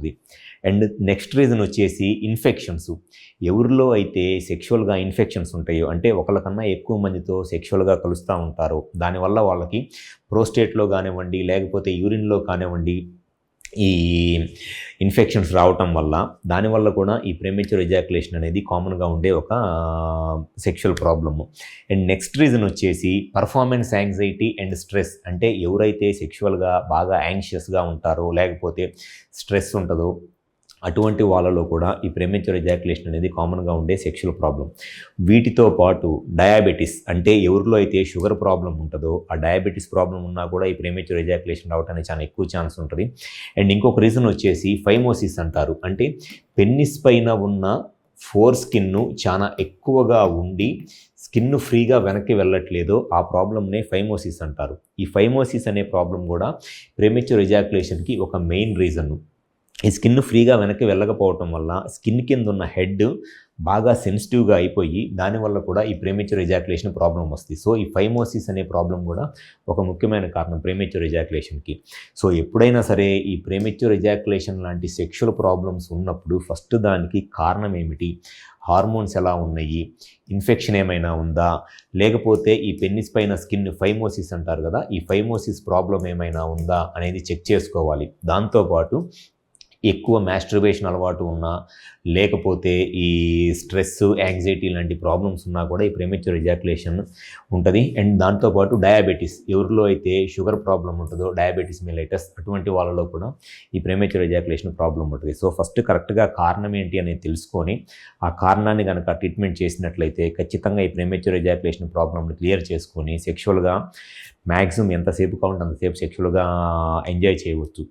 ఉంటుంది. And next reason వచ్చేసి infections. ఎవరిలో అయితే సెక్షువల్గా ఇన్ఫెక్షన్స్ ఉంటాయో, అంటే ఒకళ్ళకన్నా ఎక్కువ మందితో సెక్షువల్గా కలుస్తూ ఉంటారో, దానివల్ల వాళ్ళకి ప్రోస్టేట్లో కానివ్వండి, లేకపోతే యూరిన్లో కానివ్వండి, ఈ ఇన్ఫెక్షన్స్ రావటం వల్ల, దానివల్ల కూడా ఈ ప్రీమెచ్యూర్ ఎజాక్యులేషన్ అనేది కామన్గా ఉండే ఒక sexual problem. And next reason వచ్చేసి పర్ఫార్మెన్స్ యాంగ్జైటీ అండ్ స్ట్రెస్. అంటే ఎవరైతే సెక్షువల్గా బాగా యాంగ్షియస్గా ఉంటారో, లేకపోతే స్ట్రెస్ ఉంటుందో, అటువంటి వాళ్ళలో కూడా ఈ ప్రీమెచ్యూర్ ఎజాక్యులేషన్ అనేది కామన్గా ఉండే సెక్షువల్ ప్రాబ్లం. వీటితో పాటు డయాబెటీస్, అంటే ఎవరిలో అయితే షుగర్ ప్రాబ్లం ఉంటుందో, ఆ డయాబెటీస్ ప్రాబ్లం ఉన్నా కూడా ఈ ప్రీమెచ్యూర్ ఎజాక్యులేషన్ రావడానికి చాలా ఎక్కువ ఛాన్స్ ఉంటుంది. అండ్ ఇంకొక రీజన్ వచ్చేసి ఫైమోసిస్ అంటారు. అంటే పెన్నిస్ పైన ఉన్న ఫోర్ స్కిన్ చాలా ఎక్కువగా ఉండి స్కిన్ ఫ్రీగా వెనక్కి వెళ్ళట్లేదో ఆ ప్రాబ్లమ్నే ఫైమోసిస్ అంటారు. ఈ ఫైమోసిస్ అనే ప్రాబ్లం కూడా ప్రీమెచ్యూర్ ఎజాక్యులేషన్కి ఒక మెయిన్ రీజన్. ఈ స్కిన్ ఫ్రీగా వెనక్కి వెళ్ళకపోవటం వల్ల స్కిన్ కింద ఉన్న హెడ్ బాగా సెన్సిటివ్గా అయిపోయి దానివల్ల కూడా ఈ ప్రీమెచ్యూర్ ఎజాక్యులేషన్ ప్రాబ్లం వస్తుంది. సో ఈ ఫైమోసిస్ అనే ప్రాబ్లం కూడా ఒక ముఖ్యమైన కారణం ప్రీమెచ్యూర్ ఎజాక్యులేషన్కి. సో ఎప్పుడైనా సరే ఈ ప్రీమెచ్యూర్ ఎజాక్యులేషన్ లాంటి సెక్షువల్ ప్రాబ్లమ్స్ ఉన్నప్పుడు ఫస్ట్ దానికి కారణం ఏమిటి, హార్మోన్స్ ఎలా ఉన్నాయి, ఇన్ఫెక్షన్ ఏమైనా ఉందా, లేకపోతే ఈ పెన్నిస్ పైన స్కిన్ ఫైమోసిస్ అంటారు కదా, ఈ ఫైమోసిస్ ప్రాబ్లం ఏమైనా ఉందా అనేది చెక్ చేసుకోవాలి. దాంతోపాటు ఎక్కువ మాస్టర్బేషన్ అలవాటు ఉన్నా, లేకపోతే ఈ స్ట్రెస్, యాంగ్జైటీ లాంటి ప్రాబ్లమ్స్ ఉన్నా కూడా ఈ ప్రీమెచ్యూర్ ఎజాక్యులేషన్ ఉంటుంది. అండ్ దాంతోపాటు డయాబెటీస్, ఎవరిలో అయితే షుగర్ ప్రాబ్లం ఉంటుందో, డయాబెటీస్ మెలైటస్, అటువంటి వాళ్ళలో కూడా ఈ ప్రీమెచ్యూర్ ఎజాక్యులేషన్ ప్రాబ్లం ఉంటుంది. సో ఫస్ట్ కరెక్ట్గా కారణం ఏంటి అనేది తెలుసుకొని ఆ కారణాన్ని కనుక ట్రీట్మెంట్ చేసినట్లయితే ఖచ్చితంగా ఈ ప్రీమెచ్యూర్ ఎజాక్యులేషన్ ప్రాబ్లమ్ని క్లియర్ చేసుకొని సెక్షువల్గా మ్యాక్సిమం ఎంతసేపు కావాలంటే అంతసేపు సెక్షువల్గా ఎంజాయ్ చేయవచ్చు.